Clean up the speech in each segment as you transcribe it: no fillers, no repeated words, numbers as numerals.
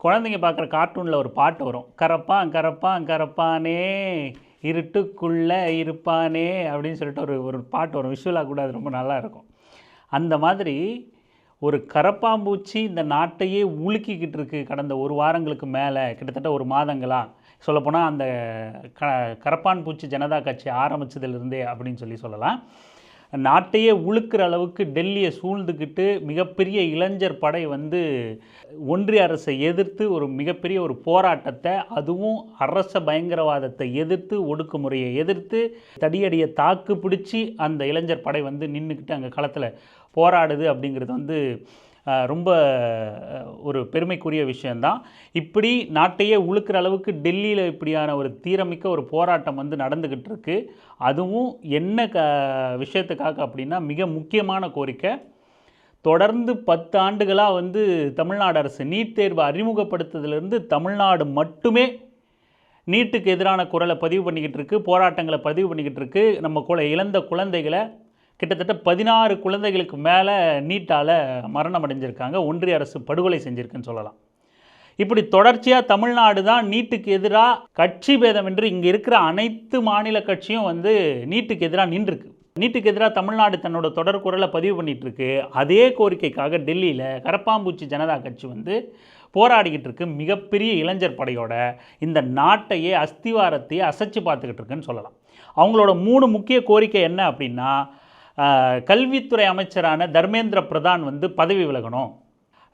குழந்தைங்க பார்க்குற கார்ட்டூனில் ஒரு பாட்டு வரும், கரப்பான் கரப்பான் கரப்பானே இருட்டுக்குள்ளே இருப்பானே அப்படின்னு சொல்லிட்டு ஒரு ஒரு பாட்டு வரும். விஷுவலாக கூட அது ரொம்ப நல்லா இருக்கும். அந்த மாதிரி ஒரு கரப்பாம்பூச்சி இந்த நாட்டையே உலுக்கிக்கிட்டு இருக்கு கடந்த ஒரு வாரங்களுக்கு மேலே, கிட்டத்தட்ட ஒரு மாதங்களாக சொல்லப்போனால். அந்த கரப்பான் பூச்சி ஜனதா கட்சி ஆரம்பித்ததுலேருந்தே அப்படின்னு சொல்லலாம். நாட்டையே உழுக்கிற அளவுக்கு டெல்லியை சூழ்ந்துக்கிட்டு மிகப்பெரிய இளைஞர் படை ஒன்றிய அரசை எதிர்த்து ஒரு மிகப்பெரிய ஒரு போராட்டத்தை, அதுவும் அரச பயங்கரவாதத்தை எதிர்த்து, ஒடுக்குமுறையை எதிர்த்து, தடியடியை தாக்கு பிடிச்சி அந்த இளைஞர் படை நின்றுக்கிட்டு அங்கே களத்தில் போராடுது அப்படிங்கிறது ரொம்ப ஒரு பெருமைக்குரிய விஷயந்தான். இப்படி நாட்டையே உழுக்கிற அளவுக்கு டெல்லியில் இப்படியான ஒரு தீரமிக்க ஒரு போராட்டம் நடந்துக்கிட்டு இருக்கு. அதுவும் என்ன விஷயத்துக்காக அப்படின்னா, மிக முக்கியமான கோரிக்கை. தொடர்ந்து 10 ஆண்டுகளாக தமிழ்நாடு அரசு நீட் தேர்வை அறிமுகப்படுத்துறதுலேருந்து தமிழ்நாடு மட்டுமே நீட்டுக்கு எதிரான குரலை பதிவு பண்ணிக்கிட்டு இருக்கு, போராட்டங்களை பதிவு பண்ணிக்கிட்டு இருக்கு. நம்ம இழந்த குழந்தைகளை கிட்டத்தட்ட 16 குழந்தைகளுக்கு மேலே நீட்டால் மரணம் அடைஞ்சிருக்காங்க. ஒன்றிய அரசு படுகொலை செஞ்சுருக்குன்னு சொல்லலாம். இப்படி தொடர்ச்சியாக தமிழ்நாடு தான் நீட்டுக்கு எதிராக கட்சி பேதமின்றி இங்கே இருக்கிற அனைத்து மாநில கட்சியும் நீட்டுக்கு எதிராக நின்றுருக்கு. நீட்டுக்கு எதிராக தமிழ்நாடு தன்னோட தொடர் குரலை பதிவு பண்ணிகிட்டு இருக்கு. அதே கோரிக்கைக்காக டெல்லியில் கரப்பாம்பூச்சி ஜனதா கட்சி போராடிக்கிட்டு இருக்கு. மிகப்பெரிய இளைஞர் படையோட இந்த நாட்டையே அஸ்திவாரத்தையே அசைச்சு பார்த்துக்கிட்டு இருக்குன்னு சொல்லலாம். அவங்களோட 3 முக்கிய கோரிக்கை என்ன அப்படின்னா, கல்வித்துறை அமைச்சரான தர்மேந்திர பிரதான் பதவி விலகணும்,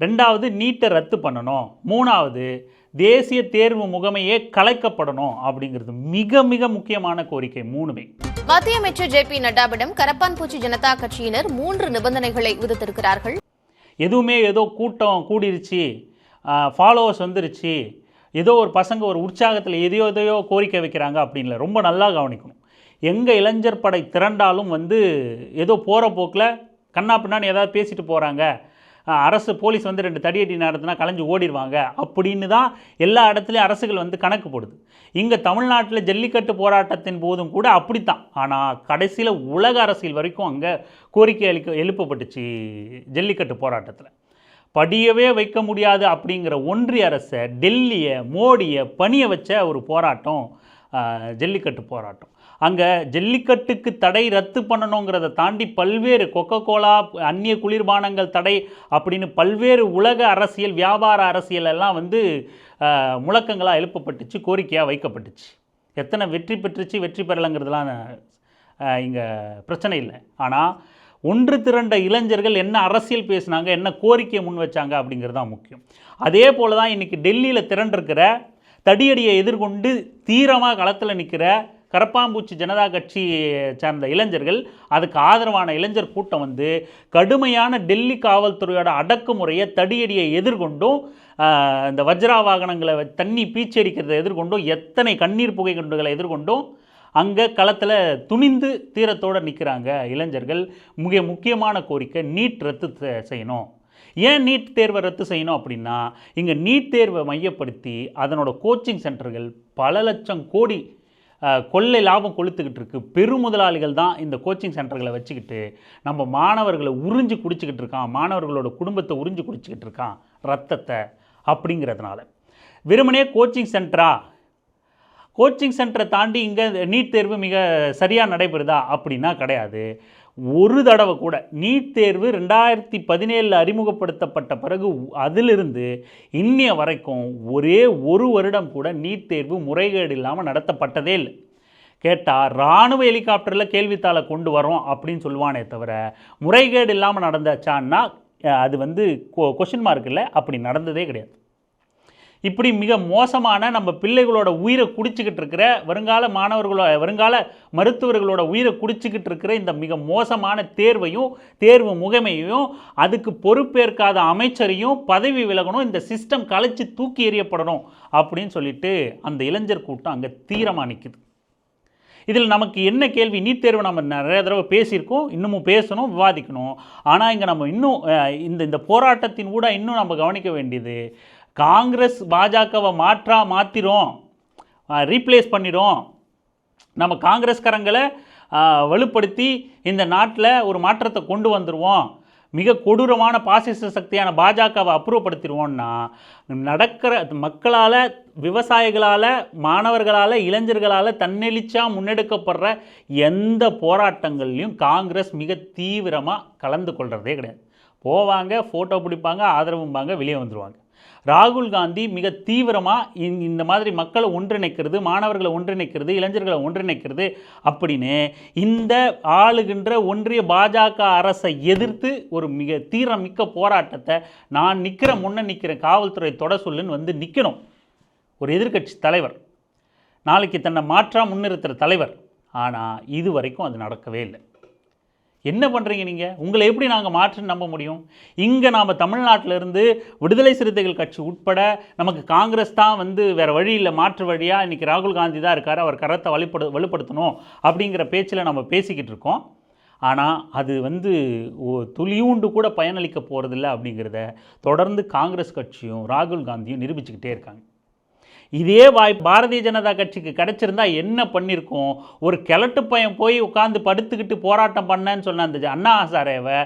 2வது நீட்டை ரத்து பண்ணணும், 3வது தேசிய தேர்வு முகமையே கலைக்கப்படணும் அப்படிங்கிறது மிக மிக முக்கியமான கோரிக்கை 3மே. மத்திய அமைச்சர் ஜே.பி. நட்டாவிடம் கரப்பான் பூச்சி ஜனதா கட்சியினர் 3 நிபந்தனைகளை விதித்திருக்கிறார்கள். எதுவுமே ஏதோ கூட்டம் கூடிருச்சு, ஃபாலோவர்ஸ் வந்துருச்சு, ஏதோ ஒரு பசங்க ஒரு உற்சாகத்தில் எதையோ கோரிக்கை வைக்கிறாங்க அப்படின்ல. ரொம்ப நல்லா கவனிக்கணும். எங்கள் இளைஞர் படை திரண்டாலும் ஏதோ போகிற போக்கில் கண்ணா பின்னான்னு ஏதாவது பேசிட்டு போகிறாங்க, அரசு போலீஸ் 2 தடியடி நடத்தினா கலைஞ்சு ஓடிடுவாங்க அப்படின்னு தான் எல்லா இடத்துலையும் அரசுகள் கணக்கு போடுது. இங்கே தமிழ்நாட்டில் ஜல்லிக்கட்டு போராட்டத்தின் போதும் கூட அப்படித்தான். ஆனால் கடைசியில் உலக அரசியல் வரைக்கும் அங்கே கோரிக்கை எழுப்பப்பட்டுச்சு. ஜல்லிக்கட்டு போராட்டத்தில் படியவே வைக்க முடியாது அப்படிங்கிற ஒன்றிய அரசை, டெல்லியை, மோடியை பணிய வச்ச ஒரு போராட்டம் ஜல்லிக்கட்டு போராட்டம். அங்கே ஜல்லிக்கட்டுக்கு தடை ரத்து பண்ணணுங்கிறத தாண்டி பல்வேறு கொக்கோகோலா, அந்நிய குளிர்பானங்கள் தடை அப்படின்னு பல்வேறு உலக அரசியல், வியாபார அரசியல் எல்லாம் முழக்கங்களாக எழுப்பப்பட்டுச்சு, கோரிக்கையாக வைக்கப்பட்டுச்சு. எத்தனை வெற்றி பெற்றுச்சு வெற்றி பெறலைங்கிறதுலாம் இங்கே பிரச்சனை இல்லை. ஆனால் ஒன்று திரண்ட இளைஞர்கள் என்ன அரசியல் பேசினாங்க, என்ன கோரிக்கையை முன் வச்சாங்க அப்படிங்கிறது தான் முக்கியம். அதே போல் தான் இன்றைக்கி டெல்லியில் திரண்டிருக்கிற, தடியடியை எதிர்கொண்டு தீரமாக களத்தில் நிற்கிற கரப்பாம்பூச்சி ஜனதா கட்சி சார்ந்த இளைஞர்கள், அதுக்கு ஆதரவான இளைஞர் கூட்டம் கடுமையான டெல்லி காவல்துறையோட அடக்குமுறையை, தடியடியை எதிர்கொண்டும், இந்த வஜ்ரா வாகனங்களை தண்ணி பீச்சடிக்கிறதை எதிர்கொண்டும், எத்தனை கண்ணீர் புகை குண்டுகளை எதிர்கொண்டும் அங்கே களத்தில் துணிந்து தீரத்தோடு நிற்கிறாங்க இளைஞர்கள். மிக முக்கியமான கோரிக்கை நீட் ரத்து செய்யணும். ஏன் நீட் தேர்வை ரத்து செய்யணும் அப்படின்னா, இங்கே நீட் தேர்வை மையப்படுத்தி அதனோட கோச்சிங் சென்டர்கள் பல லட்சம் கோடி கொள்ளை லாபம் கொளுத்துக்கிட்டு இருக்கு. பெருமுதலாளிகள் தான் இந்த கோச்சிங் சென்டர்களை வச்சுக்கிட்டு நம்ம மாணவர்களை உறிஞ்சு குடிச்சிக்கிட்டு இருக்கான், மாணவர்களோட குடும்பத்தை உறிஞ்சு குடிச்சிக்கிட்டு இருக்கான் ரத்தத்தை. அப்படிங்கிறதுனால வெறுமனே கோச்சிங் சென்டரை தாண்டி இங்கே நீட் தேர்வு மிக சரியாக நடைபெறுதா அப்படின்னா கிடையாது. ஒரு தடவை கூட நீட் தேர்வு 2017 அறிமுகப்படுத்தப்பட்ட பிறகு அதிலிருந்து இன்னைய வரைக்கும் ஒரே ஒரு வருடம் கூட நீட் தேர்வு முறைகேடு இல்லாமல் நடத்தப்பட்டதே இல்லை. கேட்டால் இராணுவ ஹெலிகாப்டரில் கேள்வித்தாளை கொண்டு வரோம் அப்படின்னு சொல்லுவானே தவிர, முறைகேடு இல்லாமல் நடந்தாச்சான்னா அது கொஷின் மார்க் இல்லை, அப்படி நடந்ததே கிடையாது. இப்படி மிக மோசமான, நம்ம பிள்ளைகளோட உயிரை குடிச்சிக்கிட்டு இருக்கிற, வருங்கால மருத்துவர்களோட உயிரை குடிச்சிக்கிட்டு இருக்கிற இந்த மிக மோசமான தேர்வையும் தேர்வு முகமையையும், அதுக்கு பொறுப்பேற்காத அமைச்சரையும் பதவி விலகணும், இந்த சிஸ்டம் கலைச்சி தூக்கி எறியப்படணும் அப்படின்னு சொல்லிட்டு அந்த இளைஞர் கூட்டம் அங்கே தீரமாக நிற்குது. இதில் நமக்கு என்ன கேள்வி, நீட் தேர்வு நம்ம நிறைய தடவை பேசியிருக்கோம், இன்னமும் பேசணும், விவாதிக்கணும். ஆனால் இங்கே நம்ம இன்னும் இந்த போராட்டத்தின் கூட இன்னும் நம்ம கவனிக்க வேண்டியது, காங்கிரஸ் பாஜகவை மாற்றிடும், ரீப்ளேஸ் பண்ணிடும், நம்ம காங்கிரஸ்காரங்களை வலுப்படுத்தி இந்த நாட்டில் ஒரு மாற்றத்தை கொண்டு வந்துடுவோம், மிக கொடூரமான பாசிச சக்தியான பாஜகவை அப்புறப்படுத்திடுவோன்னா நடக்கிற மக்களால், விவசாயிகளால், மாணவர்களால், இளைஞர்களால் தன்னெழுச்சியாக முன்னெடுக்கப்படுற எந்த போராட்டங்கள்லையும் காங்கிரஸ் மிக தீவிரமாக கலந்து கொள்கிறதே கிடையாது. போவாங்க, ஃபோட்டோ பிடிப்பாங்க, ஆதரவும்பாங்க, வெளியே வந்துடுவாங்க. ராகுல் காந்தி மிக தீவிரமாக இந்த மாதிரி மக்களை ஒன்றிணைக்கிறது, மாணவர்களை ஒன்றிணைக்கிறது, இளைஞர்களை ஒன்றிணைக்கிறது அப்படின்னு இந்த ஆளுகின்ற ஒன்றிய பாஜக அரசை எதிர்த்து ஒரு மிக தீவிரமிக்க போராட்டத்தை நான் நிற்கிறேன் காவல்துறை தொட சொல்லுன்னு வந்து நிற்கணும் ஒரு எதிர்க்கட்சி தலைவர், நாளைக்கு தன்னை மாற்றாக முன்னிறுத்துகிற தலைவர். ஆனால் இது வரைக்கும் அது நடக்கவே இல்லை. என்ன பண்ணுறீங்க நீங்கள்? உங்களை எப்படி நாங்கள் மாற்றுன்னு நம்ப முடியும்? இங்கே நாம் தமிழ்நாட்டிலேருந்து விடுதலை சிறுத்தைகள் கட்சி உட்பட நமக்கு காங்கிரஸ் தான் வந்து வேறு வழி இல்லை, மாற்று வழியாக இன்றைக்கி ராகுல் காந்தி தான் இருக்கார், அவர் கரத்தை வலுப்படுத்தணும் அப்படிங்கிற பேச்சில் நம்ம பேசிக்கிட்டு இருக்கோம். ஆனால் அது வந்து துளியூண்டு கூட பயனளிக்க போகிறதில்ல அப்படிங்கிறத தொடர்ந்து காங்கிரஸ் கட்சியும் ராகுல் காந்தியும் நிரூபிச்சுக்கிட்டே இருக்காங்க. இதே வாய்ப்பு பாரதிய ஜனதா கட்சிக்கு கிடச்சிருந்தா என்ன பண்ணியிருக்கோம்? ஒரு கிழட்டு பையன் போய் உட்காந்து படுத்துக்கிட்டு போராட்டம் பண்ணேன்னு சொன்ன அந்த அண்ணா ஹசாரேவை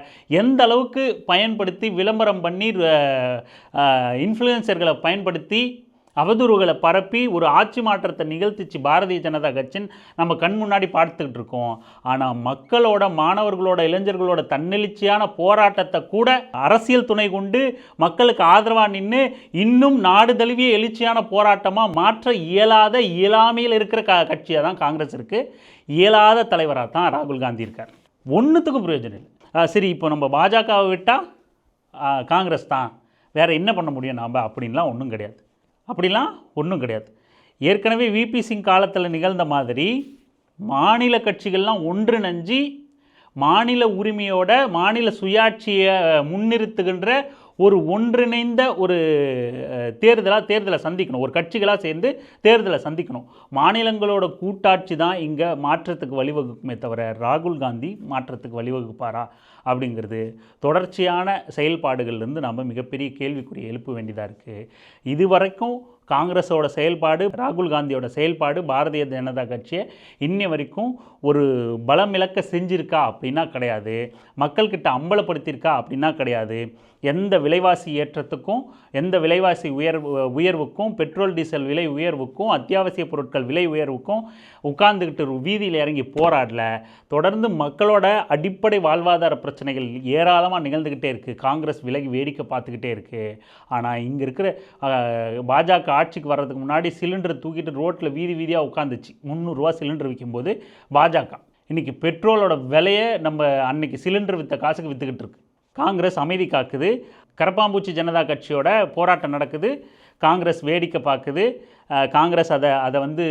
எந்த அளவுக்கு பயன்படுத்தி விளம்பரம் பண்ணி இன்ஃப்ளூயன்சர்களை பயன்படுத்தி அவதூறுகளை பரப்பி ஒரு ஆட்சி மாற்றத்தை நிகழ்த்திச்சு பாரதிய ஜனதா கட்சின்னு நம்ம கண் முன்னாடி பார்த்துக்கிட்டு இருக்கோம். ஆனால் மக்களோட, மாணவர்களோட, இளைஞர்களோட தன்னெழுச்சியான போராட்டத்தை கூட அரசியல் துணை கொண்டு மக்களுக்கு ஆதரவாக நின்று இன்னும் நாடு தழுவிய எழுச்சியான போராட்டமாக மாற்ற இயலாமையில் இருக்கிற கட்சியாக தான் காங்கிரஸ் இருக்குது. இயலாத தலைவராக தான் ராகுல் காந்தி இருக்கார். ஒன்றுத்துக்கும் பிரயோஜனம் இல்லை. சரி, இப்போ நம்ம பாஜகவை விட்டால் காங்கிரஸ் தான், வேறு என்ன பண்ண முடியும் நாம்? அப்படின்லாம் ஒன்றும் கிடையாது. ஏற்கனவே விபி சிங் காலத்தில் நிகழ்ந்த மாதிரி மாநில கட்சிகள்லாம் ஒன்றிணைஞ்சி மாநில உரிமையோட மாநில சுயாட்சியை முன்னிறுத்துகின்ற ஒரு ஒன்றிணைந்த ஒரு தேர்தலை சந்திக்கணும். ஒரு கட்சிகளாக சேர்ந்து தேர்தலை சந்திக்கணும். மாநிலங்களோட கூட்டாட்சி தான் இங்கே மாற்றத்துக்கு வழிவகுக்குமே தவிர ராகுல் காந்தி மாற்றத்துக்கு வழிவகுப்பாரா அப்படிங்கிறது தொடர்ச்சியான செயல்பாடுகள்லேருந்து நம்ம மிகப்பெரிய கேள்விக்குறியை எழுப்ப வேண்டியதாக இருக்குது. இதுவரைக்கும் காங்கிரஸோட செயல்பாடு, ராகுல் காந்தியோட செயல்பாடு பாரதிய ஜனதா கட்சியை இன்னி வரைக்கும் ஒரு பலம் இழக்க செஞ்சிருக்கா அப்படின்னா கிடையாது. மக்கள்கிட்ட அம்பலப்படுத்தியிருக்கா அப்படின்னா கிடையாது. எந்த விலைவாசி ஏற்றத்துக்கும், எந்த விலைவாசி உயர்வுக்கும், பெட்ரோல் டீசல் விலை உயர்வுக்கும், அத்தியாவசிய பொருட்கள் விலை உயர்வுக்கும் உட்கார்ந்துக்கிட்டு வீதியில் இறங்கி போராடல. தொடர்ந்து மக்களோட அடிப்படை வாழ்வாதார பிரச்சனைகள் ஏராளமாக நிகழ்ந்துக்கிட்டே இருக்குது. காங்கிரஸ் விலகி வேடிக்கை பார்த்துக்கிட்டே இருக்குது. ஆனால் இங்கே இருக்கிற பாஜக ஆட்சிக்கு வர்றதுக்கு முன்னாடி சிலிண்டர் தூக்கிட்டு ரோட்டில் வீதியாக உட்காந்துச்சு. 300 ரூபா சிலிண்டர் விற்கும்போது பாஜக இன்றைக்கி பெட்ரோலோட விலையை நம்ம அன்னைக்கு சிலிண்டர் விற்ற காசுக்கு விற்றுக்கிட்டு இருக்கு. காங்கிரஸ் அமைதி காக்குது. கரப்பாம்பூச்சி ஜனதா கட்சியோட போராட்டம் நடக்குது, காங்கிரஸ் வேடிக்கை பார்க்குது. காங்கிரஸ் அதை வந்து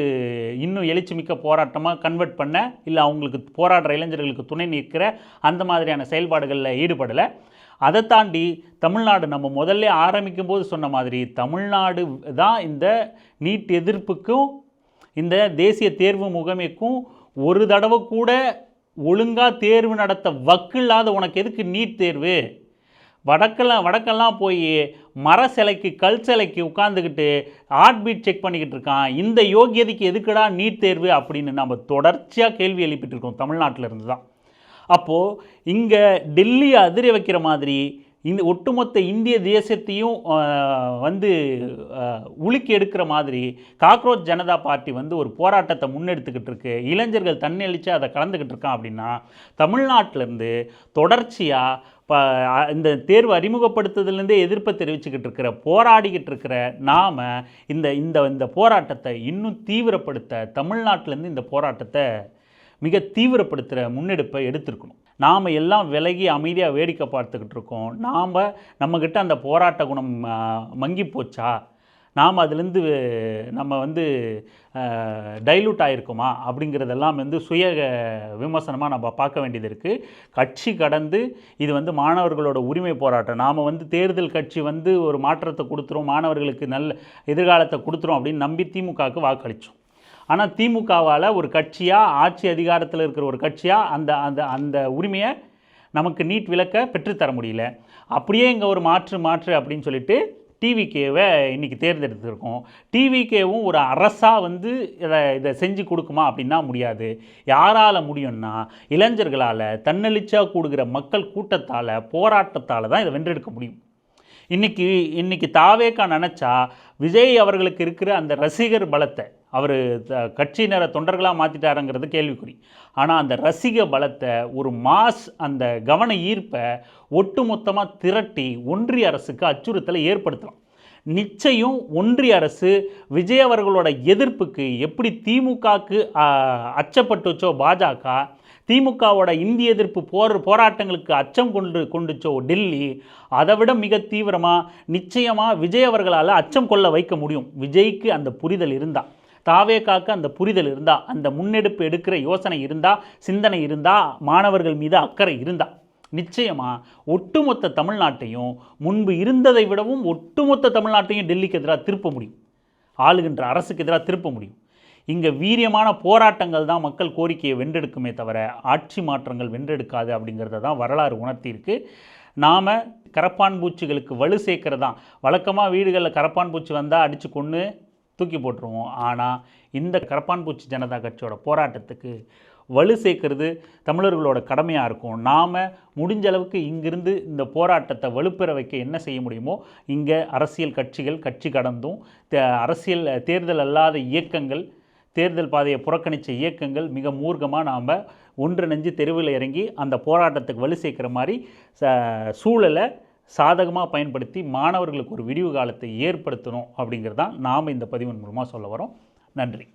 இன்னும் எழுச்சிமிக்க போராட்டமாக கன்வெர்ட் பண்ண, இல்லை அவங்களுக்கு போராடுற இளைஞர்களுக்கு துணை நிற்கிற அந்த மாதிரியான செயல்பாடுகளில் ஈடுபடலை. அதை தாண்டி தமிழ்நாடு, நம்ம முதல்ல ஆரம்பிக்கும் போது சொன்ன மாதிரி தமிழ்நாடு தான் இந்த நீட் எதிர்ப்புக்கும் இந்த தேசிய தேர்வு முகமைக்கும் ஒரு தடவை கூட ஒழுங்காக தேர்வு நடத்த வக்கில்லாத உனக்கு எதுக்கு நீட் தேர்வு? வடக்கெல்லாம் போய் மர சிலைக்கு, கல் சிலைக்கு உட்காந்துக்கிட்டு ஹார்ட் பீட் செக் பண்ணிக்கிட்டு இருக்கான். இந்த யோகியதைக்கு எதுக்குடா நீட் தேர்வு அப்படின்னு நம்ம தொடர்ச்சியாக கேள்வி எழுப்பிட்டு இருக்கோம் தமிழ்நாட்டில் இருந்து தான். அப்போது இங்கே டெல்லி அதிர வைக்கிற மாதிரி இந்த ஒட்டுமொத்த இந்திய தேசத்தையும் வந்து உலுக்கி எடுக்கிற மாதிரி காக்ரோச் ஜனதா பார்ட்டி வந்து ஒரு போராட்டத்தை முன்னெடுத்துக்கிட்டு இருக்கு. இளைஞர்கள் தன்னெழுச்சி அதை கலந்துக்கிட்டு இருக்கான் அப்படின்னா தமிழ்நாட்டிலேருந்து தொடர்ச்சியாக இந்த தேர்வு அறிமுகப்படுத்துதலேருந்தே எதிர்ப்பை தெரிவிச்சுக்கிட்டு இருக்கிற, போராடிக்கிட்டு இருக்கிற நாம் இந்த போராட்டத்தை இன்னும் தீவிரப்படுத்த, தமிழ்நாட்டிலேருந்து இந்த போராட்டத்தை மிக தீவிரப்படுத்துகிற முன்னெடுப்பை எடுத்திருக்கணும். நாம் எல்லாம் விலகி அமைதியாக வேடிக்கை பார்த்துக்கிட்டு இருக்கோம். நம்மக்கிட்ட அந்த போராட்ட குணம் மங்கி போச்சா? நாம் அதுலேருந்து நம்ம வந்து டைலூட் ஆகிருக்குமா அப்படிங்கிறதெல்லாம் வந்து சுய விமர்சனமாக நம்ம பார்க்க வேண்டியது இருக்குது. கட்சி கடந்து இது வந்து மாணவர்களோட உரிமை போராட்டம். நாம் வந்து தேர்தல் கட்சி வந்து ஒரு மாற்றத்தை கொடுத்துரும், மாணவர்களுக்கு நல்ல எதிர்காலத்தை கொடுத்துரும் அப்படின்னு நம்பி திமுகவுக்கு வாக்களித்தோம். ஆனால் திமுகவால் ஒரு கட்சியாக, ஆட்சி அதிகாரத்தில் இருக்கிற ஒரு கட்சியாக அந்த அந்த அந்த உரிமையை நமக்கு நீட் விலக்க பெற்றுத்தர முடியல. அப்படியே இங்கே ஒரு மாற்று அப்படின்னு சொல்லிட்டு டிவிகேவை இன்றைக்கி தேர்ந்தெடுத்திருக்கோம். டிவிகேவும் ஒரு அரசாக வந்து இதை செஞ்சு கொடுக்குமா அப்படின்னா முடியாது. யாரால் முடியும்னா இளைஞர்களால், தன்னெழுச்சியாக கூடுகிற மக்கள் கூட்டத்தால், போராட்டத்தால் தான் இதை வென்றெடுக்க முடியும். இன்றைக்கி தாவேக்கா நினச்சா விஜய் அவர்களுக்கு இருக்கிற அந்த ரசிகர் பலத்தை அவர் கட்சியினரை தொண்டர்களாக மாற்றிட்டாருங்கிறது கேள்விக்குறி. ஆனால் அந்த ரசிக பலத்தை, ஒரு மாஸ், அந்த கவன ஈர்ப்பை ஒட்டுமொத்தமாக திரட்டி ஒன்றிய அரசுக்கு அச்சுறுத்தலை ஏற்படுத்தலாம். நிச்சயம் ஒன்றிய அரசு விஜய் அவர்களோட எதிர்ப்புக்கு எப்படி திமுகவுக்கு அச்சப்பட்டுச்சோ பாஜக, திமுகவோட இந்திய எதிர்ப்பு போராட்டங்களுக்கு அச்சம் கொண்டுச்சோ டெல்லி, அதை விட மிக தீவிரமாக நிச்சயமாக விஜய் அவர்களால் அச்சம் கொள்ள வைக்க முடியும். விஜய்க்கு அந்த புரிதல் இருந்தால், தாவேக்காக்கு அந்த புரிதல் இருந்தால், அந்த முன்னெடுப்பு எடுக்கிற யோசனை இருந்தால், சிந்தனை இருந்தால், மாணவர்கள் மீது அக்கறை இருந்தால் நிச்சயமாக ஒட்டுமொத்த தமிழ்நாட்டையும், முன்பு இருந்ததை விடவும் ஒட்டுமொத்த தமிழ்நாட்டையும் டெல்லிக்கு எதிராக திருப்ப முடியும். ஆளுகின்ற அரசுக்கு எதிராக திருப்ப முடியும். இங்கே வீரியமான போராட்டங்கள் தான் மக்கள் கோரிக்கையை வென்றெடுக்குமே தவிர ஆட்சி மாற்றங்கள் வென்றெடுக்காது அப்படிங்கிறத தான் வரலாறு உணர்த்தியிருக்கு. நாம் கரப்பான் பூச்சிகளுக்கு வலு சேர்க்கறது தான். வழக்கமாக வீடுகளில் கரப்பான் பூச்சி வந்தால் அடித்து கொன்று தூக்கி போட்டுருவோம். ஆனால் இந்த கரப்பான் பூச்சி ஜனதா கட்சியோட போராட்டத்துக்கு வலு சேர்க்கறது தமிழர்களோட கடமையாக இருக்கும். நாம் முடிஞ்ச அளவுக்கு இங்கிருந்து இந்த போராட்டத்தை வலுப்பெற வைக்க என்ன செய்ய முடியுமோ, இங்கே அரசியல் கட்சிகள், கட்சி கடந்தும் அரசியல் தேர்தல் அல்லாத இயக்கங்கள், தேர்தல் பாதையை புறக்கணித்த இயக்கங்கள் மிக மூர்க்கமாக நாம் ஒன்றிணைஞ்சு தெருவில் இறங்கி அந்த போராட்டத்துக்கு வலு சேர்க்குற மாதிரி சூழலை சாதகமாக பயன்படுத்தி மாணவர்களுக்கு ஒரு விடிவு காலத்தை ஏற்படுத்தணும் அப்படிங்கிறது தான் நாம் இந்த பதிவின் மூலமாக சொல்ல வரோம். நன்றி.